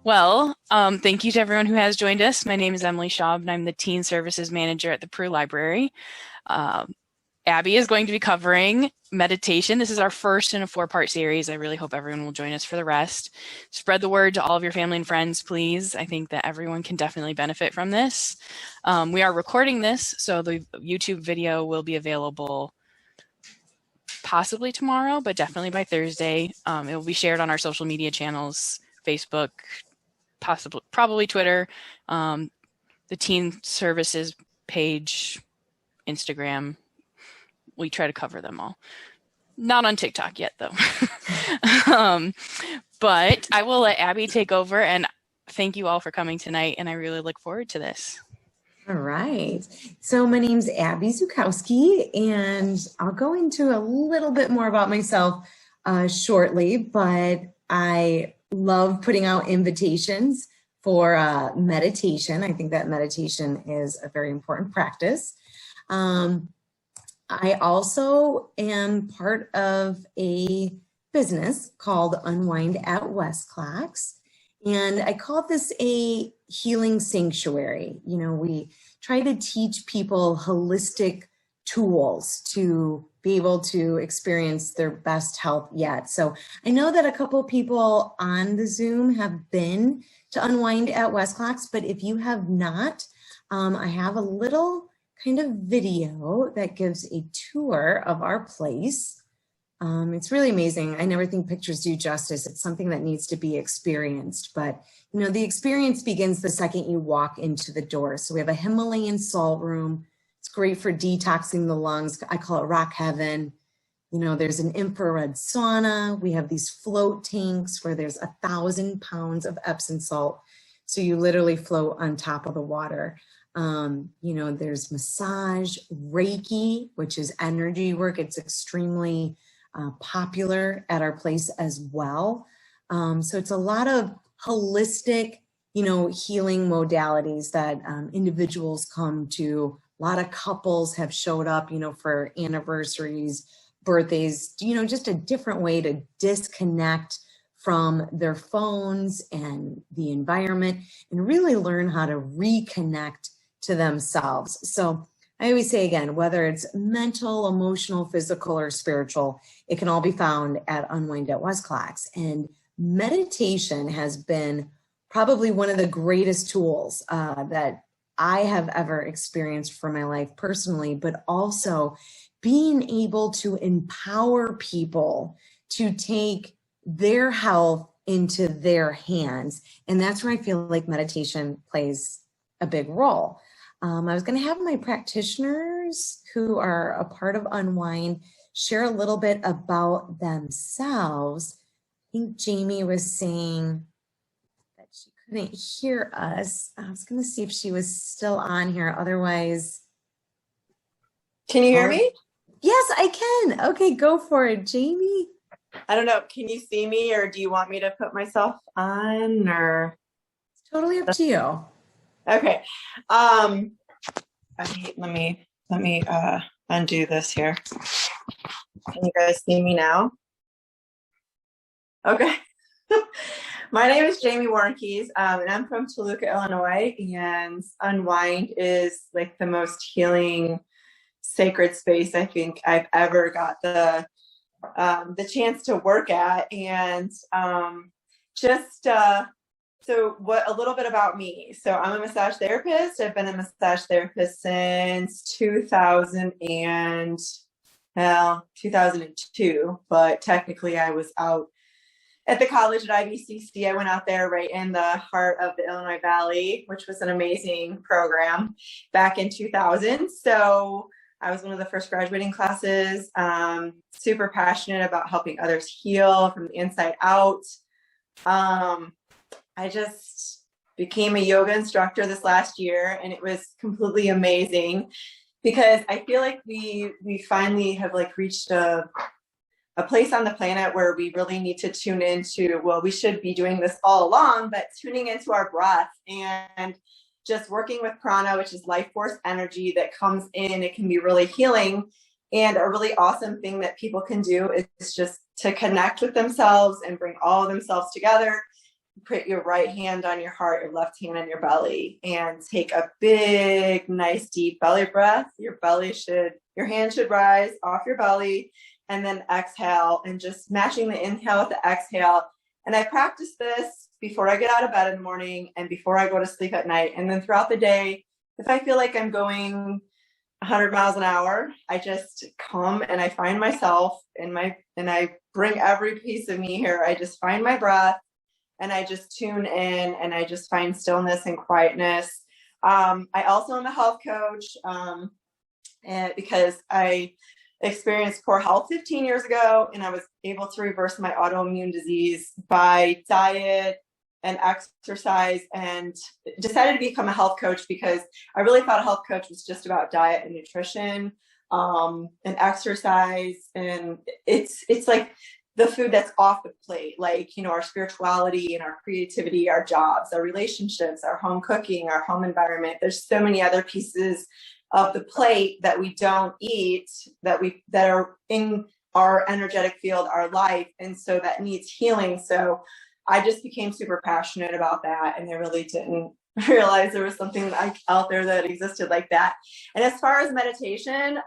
Well, thank you to everyone who has joined us. My name is Emily Schaub, and I'm the Teen Services Manager at the Peru Library. Abby is going to be covering meditation. This is our first in a 4-part series. I really hope everyone will join us for the rest. Spread the word to all of your family and friends, please. I think that everyone can definitely benefit from this. We are recording this, so the YouTube video will be available possibly tomorrow, but definitely by Thursday. It will be shared on our social media channels, Facebook, probably Twitter, the Teen Services page, Instagram. We try to cover them all. Not on TikTok yet, though. But I will let Abby take over, and thank you all for coming tonight, and I really look forward to this. All right. So my name's Abby Zukowski, and I'll go into a little bit more about myself shortly, but I love putting out invitations for meditation. I think that meditation is a very important practice. I also am part of a business called Unwind at Westclox, and I call this a healing sanctuary. You know, we try to teach people holistic tools to be able to experience their best health yet. So I know that a couple of people on the Zoom have been to Unwind at Westclox, but if you have not, I have a little kind of video that gives a tour of our place. It's really amazing. I never think pictures do justice. It's something that needs to be experienced, but you know, the experience begins the second you walk into the door. So we have a Himalayan salt room. It's great for detoxing the lungs. I call it rock heaven. You know, there's an infrared sauna. We have these float tanks where there's 1,000 pounds of Epsom salt. So you literally float on top of the water. You know, there's massage, Reiki, which is energy work. It's extremely popular at our place as well. So it's a lot of holistic, you know, healing modalities that individuals come to. A lot of couples have showed up, you know, for anniversaries, birthdays, you know, just a different way to disconnect from their phones and the environment and really learn how to reconnect to themselves. So I always say again, whether it's mental, emotional, physical, or spiritual, it can all be found at Unwind at Westclox. And meditation has been probably one of the greatest tools that I have ever experienced for my life personally, but also being able to empower people to take their health into their hands. And that's where I feel like meditation plays a big role. I was going to have my practitioners who are a part of Unwind share a little bit about themselves. I think Jamie was saying that she couldn't hear us. I was going to see if she was still on here. Otherwise, can you hear me? Yes, I can. Okay, go for it, Jamie. I don't know. Can you see me, or do you want me to put myself on, or? It's totally up to you. Okay. Let me undo this here. Can you guys see me now? Okay. My name is Jamie Warnkeys, and I'm from Toluca, Illinois, and Unwind is like the most healing, sacred space I think I've ever got the chance to work at. And so a little bit about me. So I'm a massage therapist. I've been a massage therapist since 2002, but technically I was out at the college at IBCC. I went out there right in the heart of the Illinois Valley, which was an amazing program back in 2000. So I was one of the first graduating classes, super passionate about helping others heal from the inside out. I just became a yoga instructor this last year, and it was completely amazing because I feel like we finally have like reached a place on the planet where we really need to tune into, well, we should be doing this all along, but tuning into our breath and just working with prana, which is life force energy that comes in. It can be really healing. And a really awesome thing that people can do is just to connect with themselves and bring all of themselves together put your right hand on your heart, your left hand on your belly, and take a big, nice, deep belly breath. Your hand should rise off your belly, and then exhale, and just matching the inhale with the exhale. And I practice this before I get out of bed in the morning and before I go to sleep at night. And then throughout the day, if I feel like I'm going 100 miles an hour, I just come and I find myself and I bring every piece of me here. I just find my breath and I just tune in and I just find stillness and quietness. I also am a health coach and because I experienced poor health 15 years ago, and I was able to reverse my autoimmune disease by diet and exercise, and decided to become a health coach because I really thought a health coach was just about diet and nutrition and exercise. And it's like the food that's off the plate, like, you know, our spirituality and our creativity, our jobs, our relationships, our home cooking, our home environment. There's so many other pieces of the plate that we don't eat that are in our energetic field, our life. And so that needs healing. So I just became super passionate about that. And I really didn't realize there was something out there that existed like that. And as far as meditation,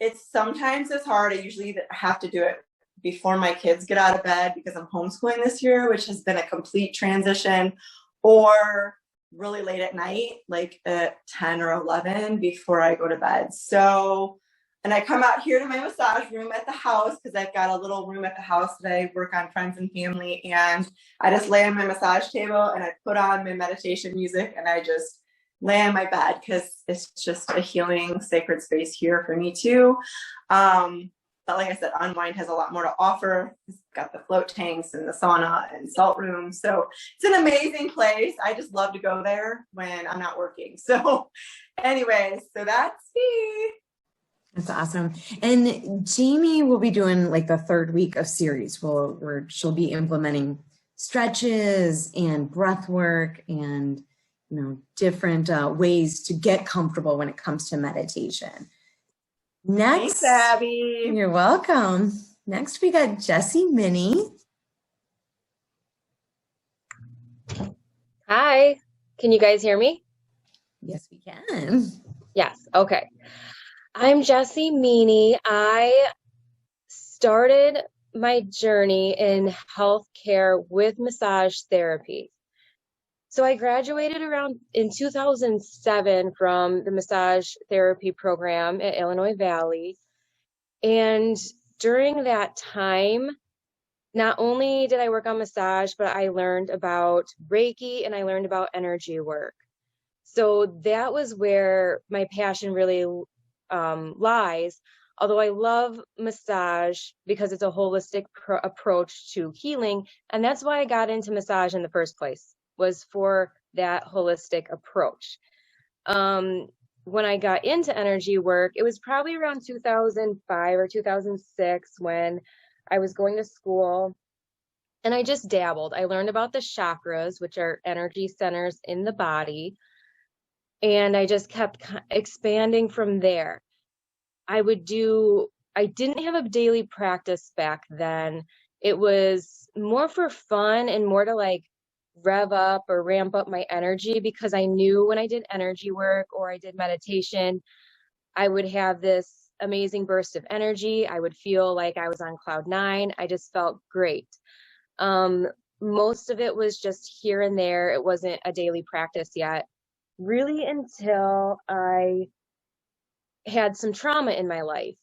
it's hard. I usually have to do it before my kids get out of bed because I'm homeschooling this year, which has been a complete transition, or really late at night, like at 10 or 11 before I go to bed. So, and I come out here to my massage room at the house because I've got a little room at the house that I work on friends and family. And I just lay on my massage table and I put on my meditation music and I just lay on my bed because it's just a healing, sacred space here for me too. But like I said, Unwind has a lot more to offer. It's got the float tanks and the sauna and salt room. So it's an amazing place. I just love to go there when I'm not working. So anyways, so that's me. That's awesome. And Jamie will be doing like the third week of series where she'll be implementing stretches and breath work and, you know, different ways to get comfortable when it comes to meditation. Next, thanks, Abby. You're welcome. Next, we got Jessie Minnie. Hi, can you guys hear me? Yes, we can. Yes, okay. I'm Jessie Meany. I started my journey in healthcare with massage therapy. So I graduated in 2007 from the massage therapy program at Illinois Valley. And during that time, not only did I work on massage, but I learned about Reiki and I learned about energy work. So that was where my passion really lies. Although I love massage because it's a holistic approach to healing. And that's why I got into massage in the first place, was for that holistic approach. When I got into energy work, it was probably around 2005 or 2006 when I was going to school and I just dabbled. I learned about the chakras, which are energy centers in the body. And I just kept expanding from there. I didn't have a daily practice back then. It was more for fun and more to like rev up or ramp up my energy, because I knew when I did energy work or I did meditation, I would have this amazing burst of energy. I would feel like I was on cloud 9. I just felt great. Most of it was just here and there. It wasn't a daily practice yet, really, until I had some trauma in my life.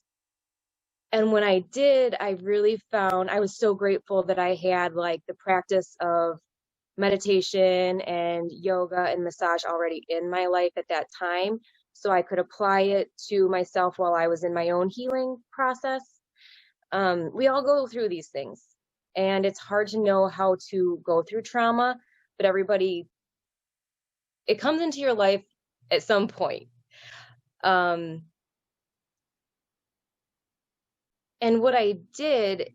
And when I did, I really found, I was so grateful that I had like the practice of meditation and yoga and massage already in my life at that time, so I could apply it to myself while I was in my own healing process. We all go through these things, and it's hard to know how to go through trauma, but it comes into your life at some point. And what I did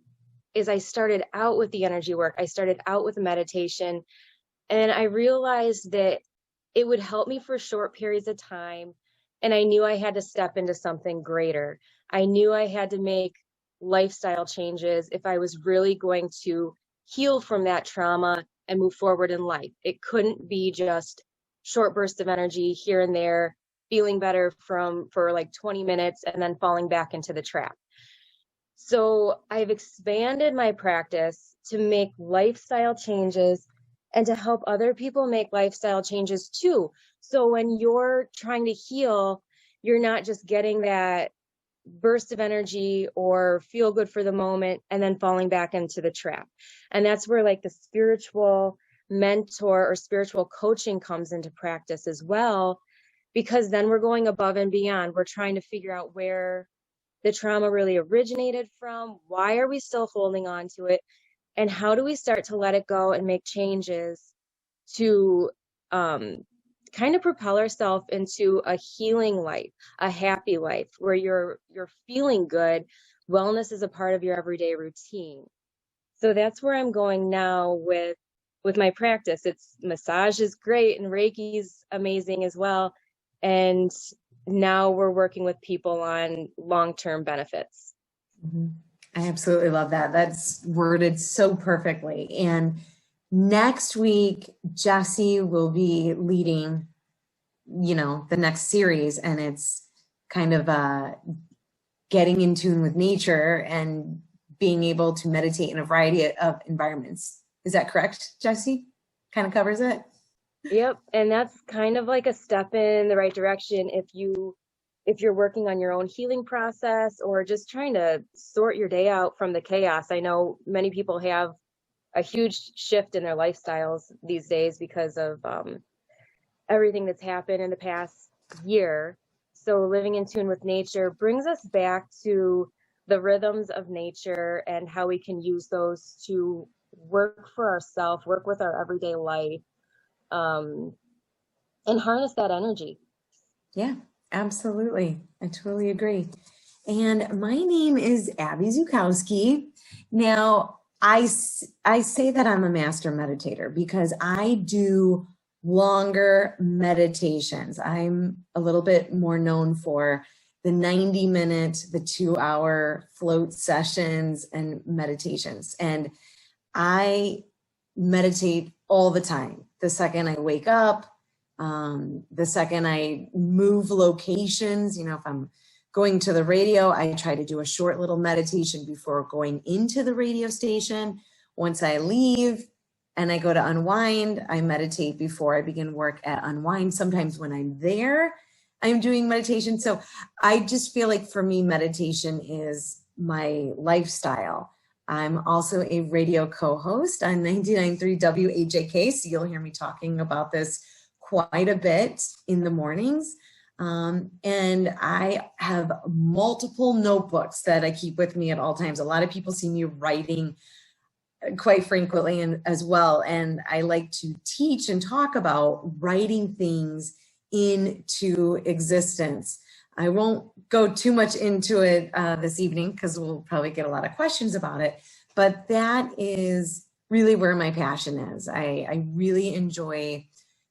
is I started out with the energy work. I started out with meditation, and I realized that it would help me for short periods of time. And I knew I had to step into something greater. I knew I had to make lifestyle changes if I was really going to heal from that trauma and move forward in life. It couldn't be just short bursts of energy here and there, feeling better for like 20 minutes and then falling back into the trap. So I've expanded my practice to make lifestyle changes and to help other people make lifestyle changes too. So when you're trying to heal, you're not just getting that burst of energy or feel good for the moment and then falling back into the trap. And that's where like the spiritual mentor or spiritual coaching comes into practice as well, because then we're going above and beyond. We're trying to figure out where the trauma really originated from, why are we still holding on to it, and how do we start to let it go and make changes to kind of propel ourselves into a healing life, a happy life where you're feeling good. Wellness is a part of your everyday routine. So that's where I'm going now with my practice. It's massage is great and Reiki's amazing as well. And now we're working with people on long-term benefits. Mm-hmm. I absolutely love that. That's worded so perfectly. And next week, Jessie will be leading, the next series, and it's kind of getting in tune with nature and being able to meditate in a variety of environments. Is that correct, Jessie? Kind of covers it? Yep. And that's kind of like a step in the right direction if you're working on your own healing process or just trying to sort your day out from the chaos. I know many people have a huge shift in their lifestyles these days because of everything that's happened in the past year. So living in tune with nature brings us back to the rhythms of nature and how we can use those to work for ourselves, work with our everyday life, and harness that energy. Yeah, absolutely. I totally agree. And my name is Abby Zukowski. Now, I say that I'm a master meditator because I do longer meditations. I'm a little bit more known for the 90-minute, the 2-hour float sessions and meditations. And I meditate all the time. The second I wake up, the second I move locations, if I'm going to the radio, I try to do a short little meditation before going into the radio station. Once I leave and I go to Unwind, I meditate before I begin work at Unwind. Sometimes when I'm there, I'm doing meditation. So I just feel like for me, meditation is my lifestyle. I'm also a radio co-host on 99.3 WAJK, so you'll hear me talking about this quite a bit in the mornings. And I have multiple notebooks that I keep with me at all times. A lot of people see me writing quite frequently and as well. And I like to teach and talk about writing things into existence. I won't go too much into it this evening because we'll probably get a lot of questions about it, but that is really where my passion is. I really enjoy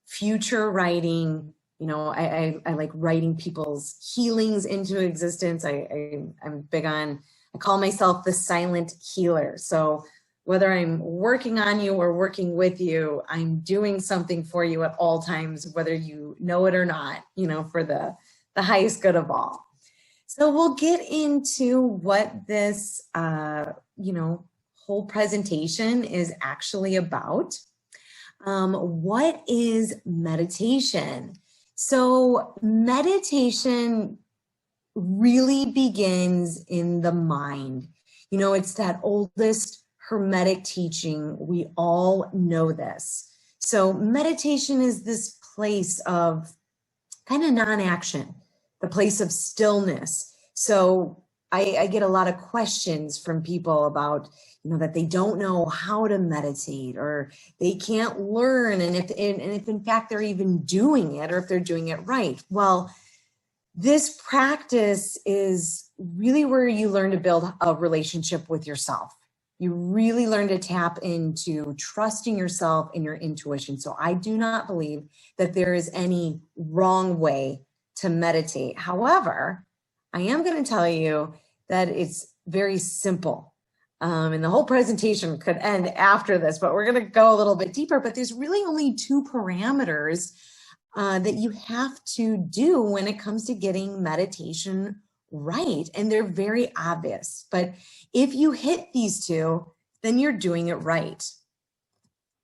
future writing. I like writing people's healings into existence. I'm big on, I call myself the silent healer. So whether I'm working on you or working with you, I'm doing something for you at all times, whether you know it or not, for the highest good of all. So we'll get into what this, whole presentation is actually about. What is meditation? So meditation really begins in the mind. It's that oldest Hermetic teaching. We all know this. So meditation is this place of kind of non-action, the place of stillness. So I get a lot of questions from people about, that they don't know how to meditate or they can't learn. And if in fact they're even doing it or if they're doing it right. Well, this practice is really where you learn to build a relationship with yourself. You really learn to tap into trusting yourself and your intuition. So I do not believe that there is any wrong way to meditate. However, I am going to tell you that it's very simple. And the whole presentation could end after this, but we're going to go a little bit deeper. But there's really only 2 parameters that you have to do when it comes to getting meditation right. And they're very obvious. But if you hit these 2, then you're doing it right.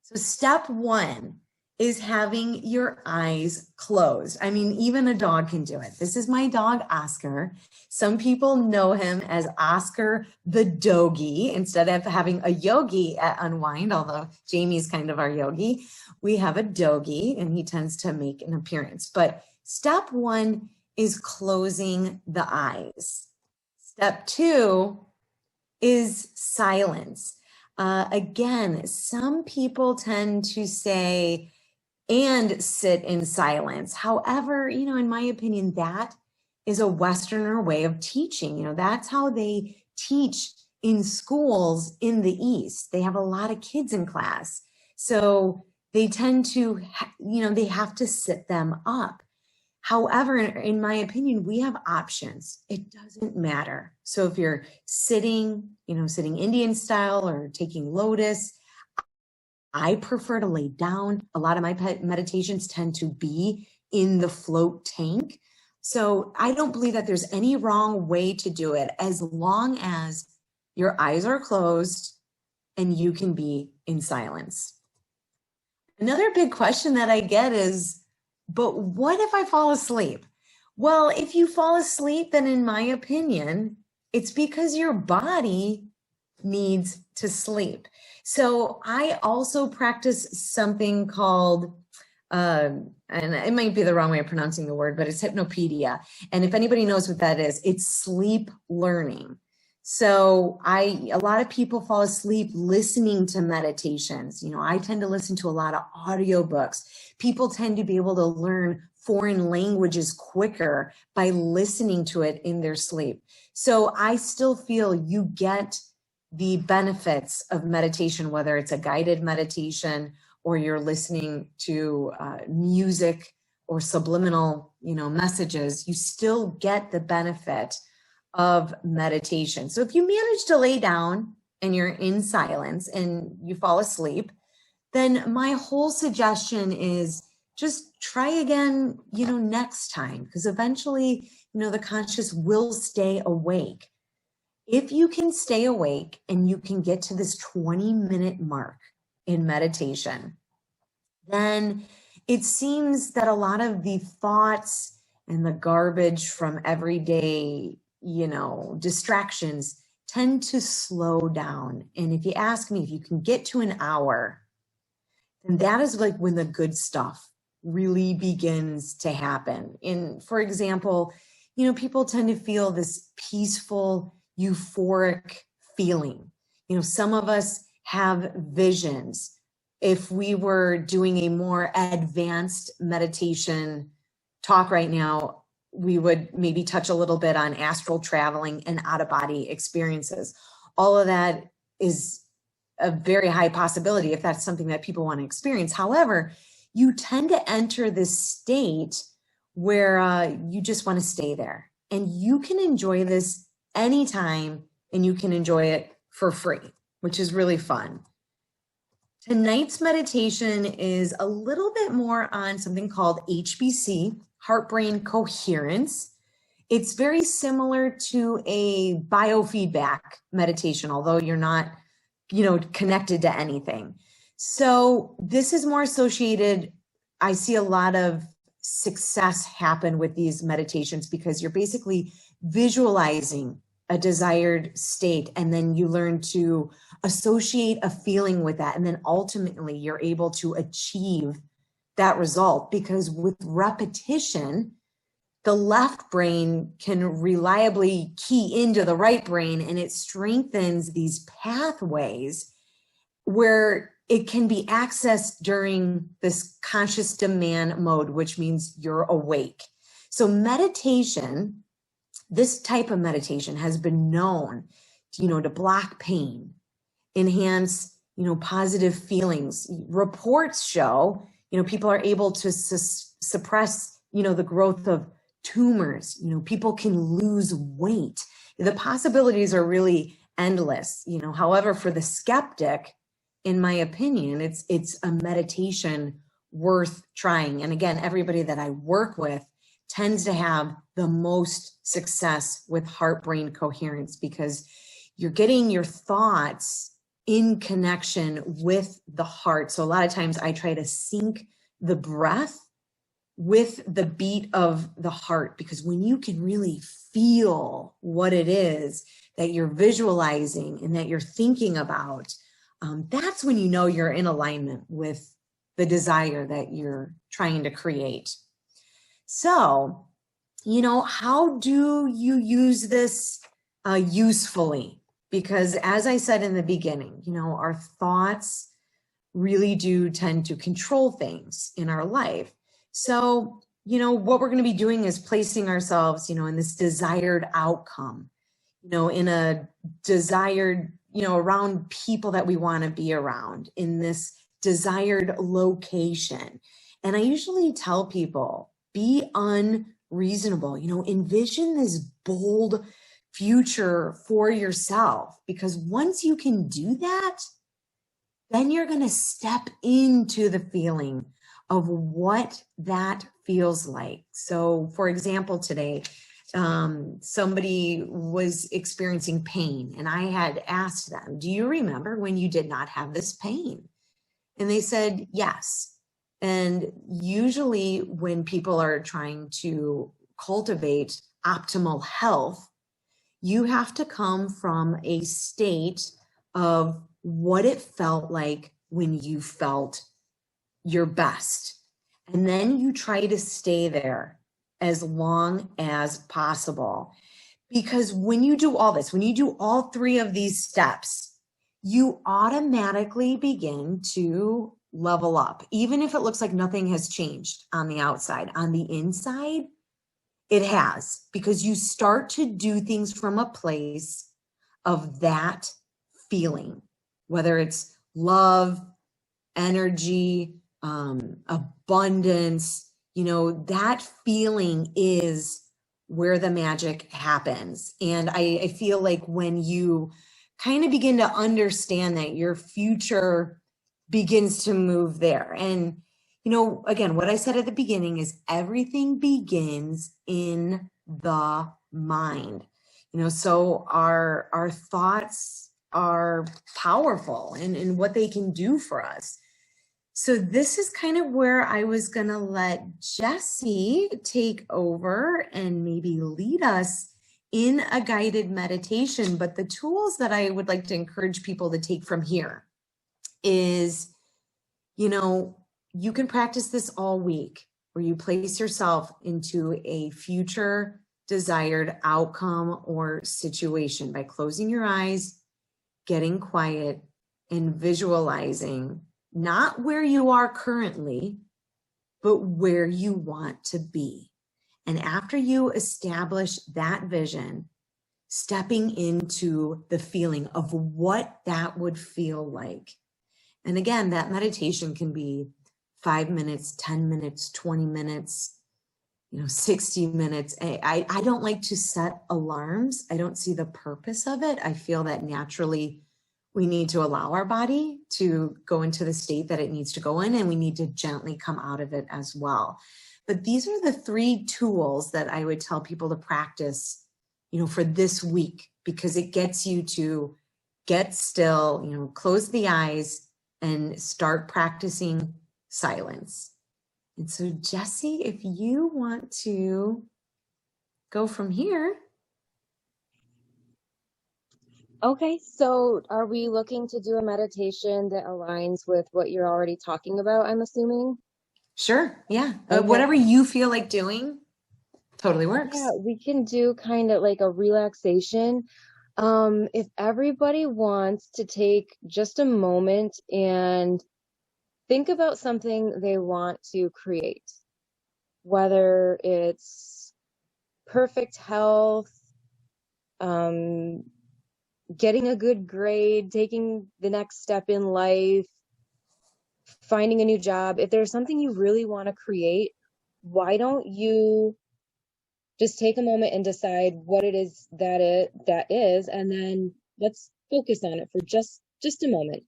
So step 1 is having your eyes closed. I mean, even a dog can do it. This is my dog, Oscar. Some people know him as Oscar the Dogie. Instead of having a yogi at Unwind, although Jamie's kind of our yogi, we have a Dogie and he tends to make an appearance. But step 1 is closing the eyes. Step 2 is silence. Again, some people tend to say, and sit in silence. However, in my opinion, that is a Westerner way of teaching. That's how they teach in schools in the East. They have a lot of kids in class. So they tend to, they have to sit them up. However, in my opinion, we have options. It doesn't matter. So if you're sitting, sitting Indian style or taking lotus, I prefer to lay down. A lot of my meditations tend to be in the float tank. So I don't believe that there's any wrong way to do it as long as your eyes are closed and you can be in silence. Another big question that I get is, but what if I fall asleep? Well, if you fall asleep, then in my opinion, it's because your body needs to sleep. So I also practice something called, and it might be the wrong way of pronouncing the word, but it's hypnopedia. And if anybody knows what that is, it's sleep learning. So a lot of people fall asleep listening to meditations. I tend to listen to a lot of audiobooks. People tend to be able to learn foreign languages quicker by listening to it in their sleep. So I still feel you get the benefits of meditation, whether it's a guided meditation or you're listening to music or subliminal, messages, you still get the benefit of meditation. So if you manage to lay down and you're in silence and you fall asleep, then my whole suggestion is just try again, next time, because eventually, the conscious will stay awake. If you can stay awake and you can get to this 20-minute mark in meditation, then it seems that a lot of the thoughts and the garbage from everyday, distractions tend to slow down. And if you ask me, if you can get to an hour, then that is like when the good stuff really begins to happen. And for example, people tend to feel this peaceful, euphoric feeling. Some of us have visions. If we were doing a more advanced meditation talk right now, we would maybe touch a little bit on astral traveling and out-of-body experiences. All of that is a very high possibility if that's something that people want to experience. However, you tend to enter this state where you just want to stay there. And you can enjoy this anytime, and you can enjoy it for free, which is really fun. Tonight's meditation is a little bit more on something called HBC, heart-brain coherence. It's very similar to a biofeedback meditation, although you're not, connected to anything. So this is more associated. I see a lot of success happen with these meditations because you're basically visualizing a desired state, and then you learn to associate a feeling with that. And then ultimately you're able to achieve that result, because with repetition, the left brain can reliably key into the right brain, and it strengthens these pathways where it can be accessed during this conscious demand mode, which means you're awake. So meditation, this type of meditation has been known, to block pain, enhance, positive feelings. Reports show, people are able to suppress, the growth of tumors. People can lose weight. The possibilities are really endless, you know. However, for the skeptic, in my opinion, it's a meditation worth trying. And again, everybody that I work with tends to have the most success with heart-brain coherence, because you're getting your thoughts in connection with the heart. So a lot of times I try to sync the breath with the beat of the heart, because when you can really feel what it is that you're visualizing and that you're thinking about, that's when you know you're in alignment with the desire that you're trying to create. So, you know, how do you use this usefully? Because as I said in the beginning, you know, our thoughts really do tend to control things in our life. So, you know, what we're going to be doing is placing ourselves, you know, in this desired outcome, you know, in a desired, you know, around people that we want to be around, in this desired location. And I usually tell people, be unreasonable, you know, envision this bold future for yourself, because once you can do that, then you're going to step into the feeling of what that feels like. So for example, today, somebody was experiencing pain, and I had asked them, do you remember when you did not have this pain? And they said, yes. And usually when people are trying to cultivate optimal health, you have to come from a state of what it felt like when you felt your best. And then you try to stay there as long as possible. Because when you do all this, when you do all three of these steps, you automatically begin to level up. Even if it looks like nothing has changed on the outside, on the inside, it has, because you start to do things from a place of that feeling, whether it's love, energy, abundance, you know, that feeling is where the magic happens. And I feel like when you kind of begin to understand that, your future begins to move there. And, you know, again, what I said at the beginning is everything begins in the mind. You know, so our thoughts are powerful and what they can do for us. So this is kind of where I was going to let Jessie take over and maybe lead us in a guided meditation. But the tools that I would like to encourage people to take from here is, you know, you can practice this all week, where you place yourself into a future desired outcome or situation by closing your eyes, getting quiet, and visualizing not where you are currently, but where you want to be. And after you establish that vision, stepping into the feeling of what that would feel like. And again, that meditation can be 5 minutes, 10 minutes, 20 minutes, you know, 60 minutes. I don't like to set alarms. I don't see the purpose of it. I feel that naturally we need to allow our body to go into the state that it needs to go in, and we need to gently come out of it as well. But these are the 3 tools that I would tell people to practice, you know, for this week, because it gets you to get still, you know, close the eyes and start practicing silence. And so Jessie, if you want to go from here. Okay, so are we looking to do a meditation that aligns with what you're already talking about, I'm assuming? Sure, yeah. Okay. Whatever you feel like doing, totally works. Yeah, we can do kind of like a relaxation. If everybody wants to take just a moment and think about something they want to create, whether it's perfect health, getting a good grade, taking the next step in life, finding a new job. If there's something you really want to create, why don't you just take a moment and decide what it is that is, and then Let's focus on it for just a moment.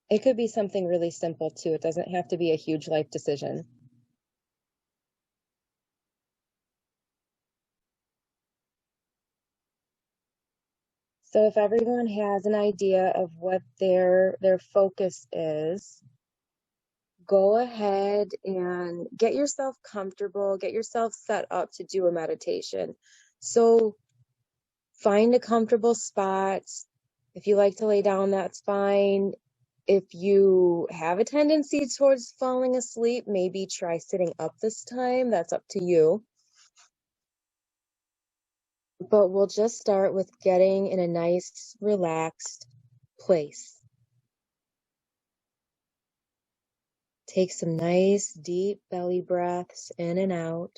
It could be something really simple too. It doesn't have to be a huge life decision. So if everyone has an idea of what their focus is, go ahead and get yourself comfortable, get yourself set up to do a meditation. So find a comfortable spot. If you like to lay down, that's fine. If you have a tendency towards falling asleep, maybe try sitting up this time. That's up to you. But we'll just start with getting in a nice, relaxed place. Take some nice, deep belly breaths in and out.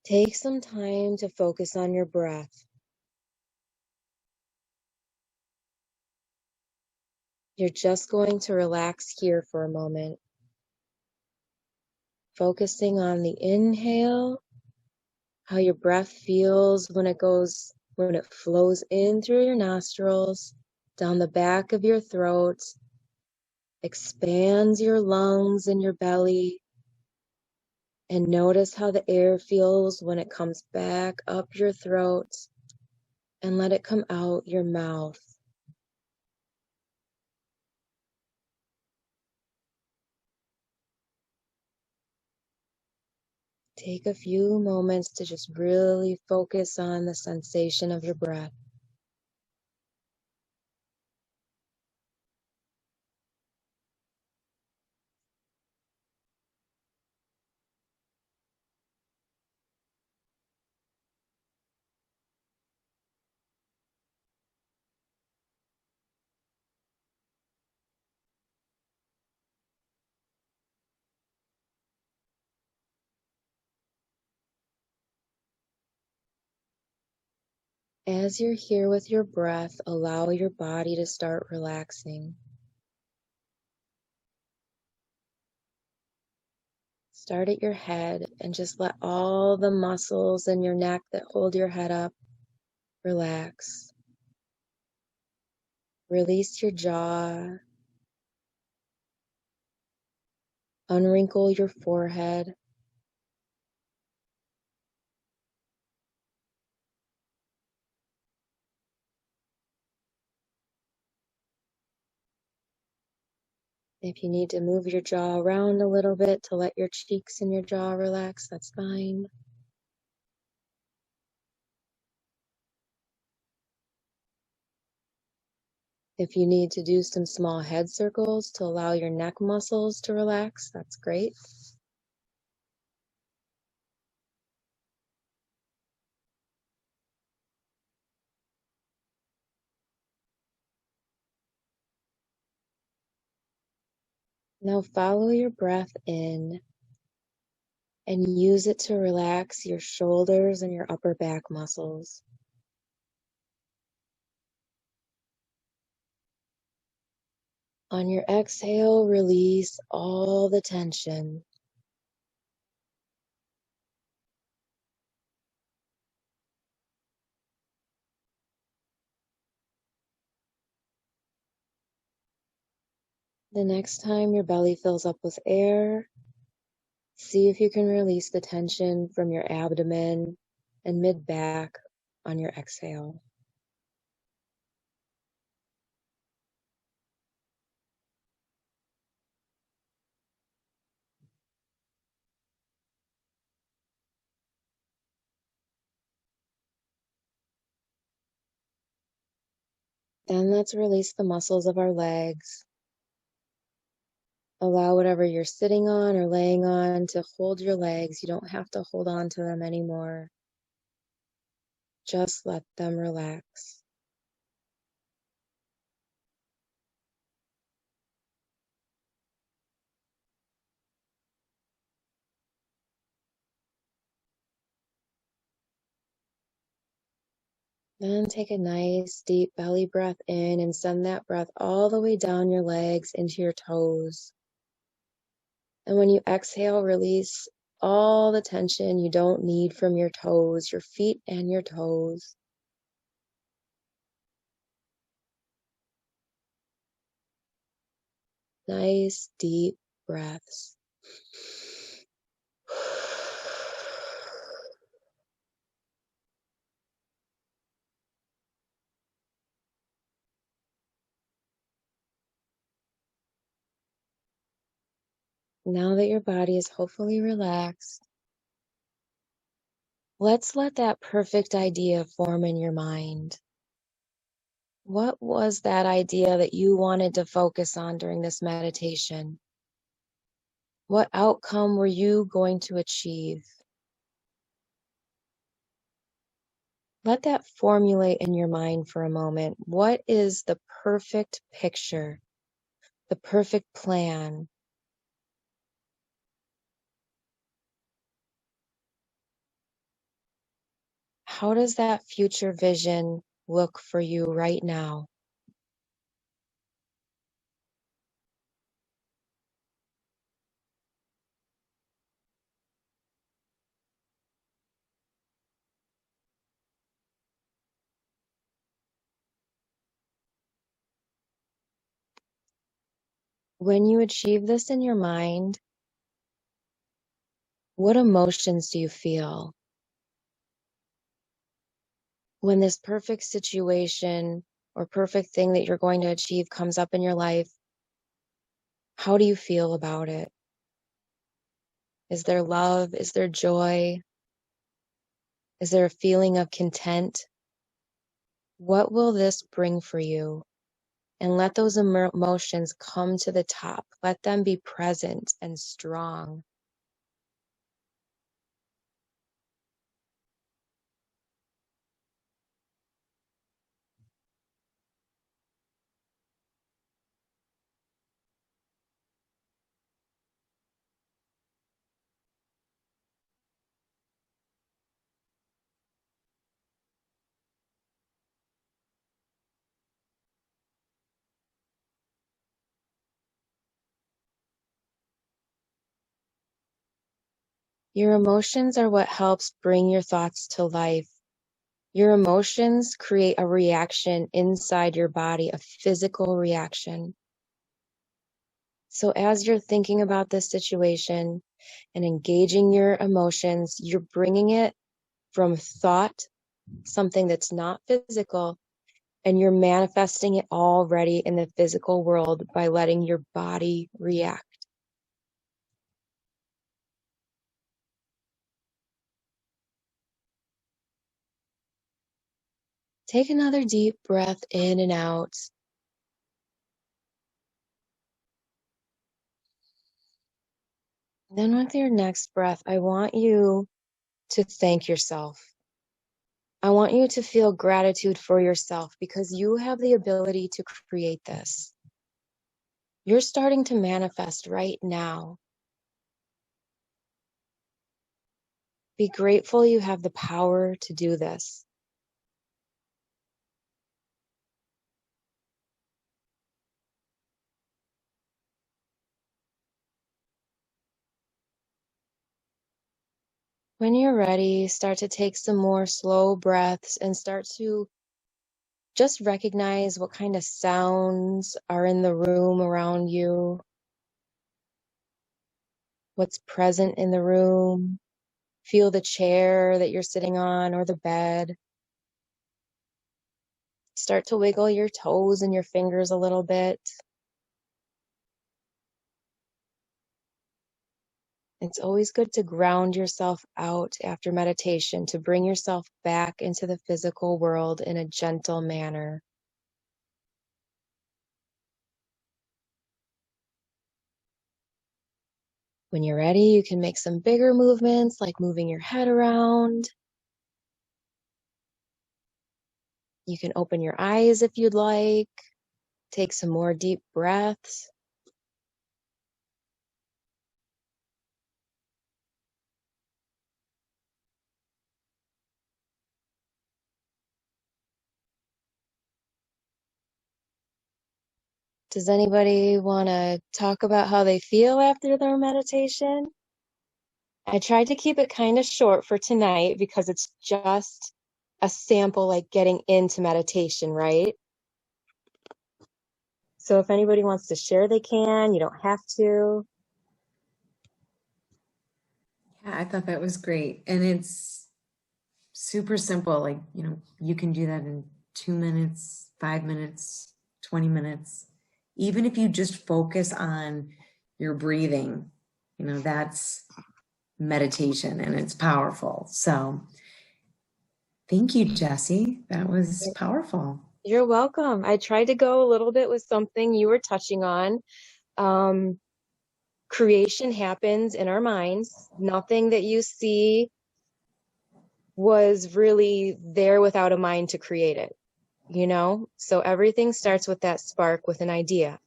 Take some time to focus on your breath. You're just going to relax here for a moment, focusing on the inhale, how your breath feels when it flows in through your nostrils, down the back of your throat, expands your lungs and your belly, and notice how the air feels when it comes back up your throat, and let it come out your mouth. Take a few moments to just really focus on the sensation of your breath. As you're here with your breath, allow your body to start relaxing. Start at your head and just let all the muscles in your neck that hold your head up relax. Release your jaw. Unwrinkle your forehead. If you need to move your jaw around a little bit to let your cheeks and your jaw relax, that's fine. If you need to do some small head circles to allow your neck muscles to relax, that's great. Now follow your breath in and use it to relax your shoulders and your upper back muscles. On your exhale, release all the tension. The next time your belly fills up with air, see if you can release the tension from your abdomen and mid-back on your exhale. Then let's release the muscles of our legs. Allow whatever you're sitting on or laying on to hold your legs. You don't have to hold on to them anymore. Just let them relax. Then take a nice deep belly breath in and send that breath all the way down your legs into your toes. And when you exhale, release all the tension you don't need from your toes, your feet and your toes. Nice deep breaths. Now that your body is hopefully relaxed, let's let that perfect idea form in your mind. What was that idea that you wanted to focus on during this meditation? What outcome were you going to achieve? Let that formulate in your mind for a moment. What is the perfect picture, the perfect plan? How does that future vision look for you right now? When you achieve this in your mind, what emotions do you feel? When this perfect situation or perfect thing that you're going to achieve comes up in your life, how do you feel about it? Is there love? Is there joy? Is there a feeling of content? What will this bring for you? And let those emotions come to the top. Let them be present and strong. Your emotions are what helps bring your thoughts to life. Your emotions create a reaction inside your body, a physical reaction. So as you're thinking about this situation and engaging your emotions, you're bringing it from thought, something that's not physical, and you're manifesting it already in the physical world by letting your body react. Take another deep breath in and out. Then with your next breath, I want you to thank yourself. I want you to feel gratitude for yourself because you have the ability to create this. You're starting to manifest right now. Be grateful you have the power to do this. When you're ready, start to take some more slow breaths and start to just recognize what kind of sounds are in the room around you, what's present in the room. Feel the chair that you're sitting on or the bed. Start to wiggle your toes and your fingers a little bit. It's always good to ground yourself out after meditation to bring yourself back into the physical world in a gentle manner. When you're ready, you can make some bigger movements like moving your head around. You can open your eyes if you'd like. Take some more deep breaths. Does anybody want to talk about how they feel after their meditation? I tried to keep it kind of short for tonight because it's just a sample, like getting into meditation, right? So if anybody wants to share, they can. You don't have to. Yeah, I thought that was great. And it's super simple. Like, you can do that in 2 minutes, 5 minutes, 20 minutes. Even if you just focus on your breathing, that's meditation and it's powerful. So thank you, Jessie. That was powerful. You're welcome. I tried to go a little bit with something you were touching on. Creation happens in our minds. Nothing that you see was really there without a mind to create it, So everything starts with that spark, with an idea.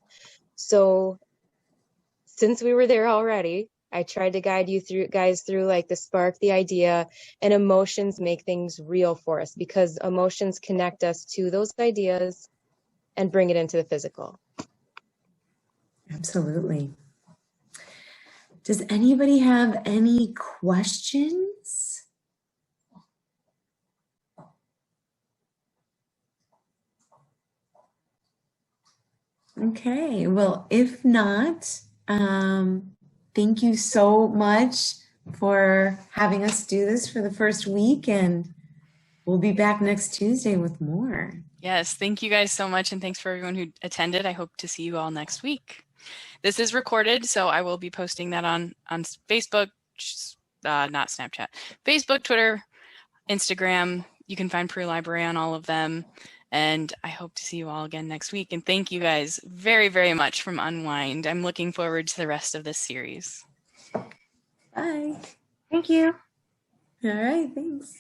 So since we were there already, I tried to guide you guys through like the spark, the idea, and emotions make things real for us because emotions connect us to those ideas and bring it into the physical. Absolutely. Does anybody have any questions? Okay, well, if not, thank you so much for having us do this for the first week, and we'll be back next Tuesday with more. Yes, thank you guys so much, and thanks for everyone who attended. I hope to see you all next week. This is recorded, so I will be posting that on Facebook, not Snapchat, Facebook, Twitter, Instagram. You can find Peru Library on all of them. And I hope to see you all again next week. And thank you guys very, very much from Unwind. I'm looking forward to the rest of this series. Bye. Thank you. All right, thanks.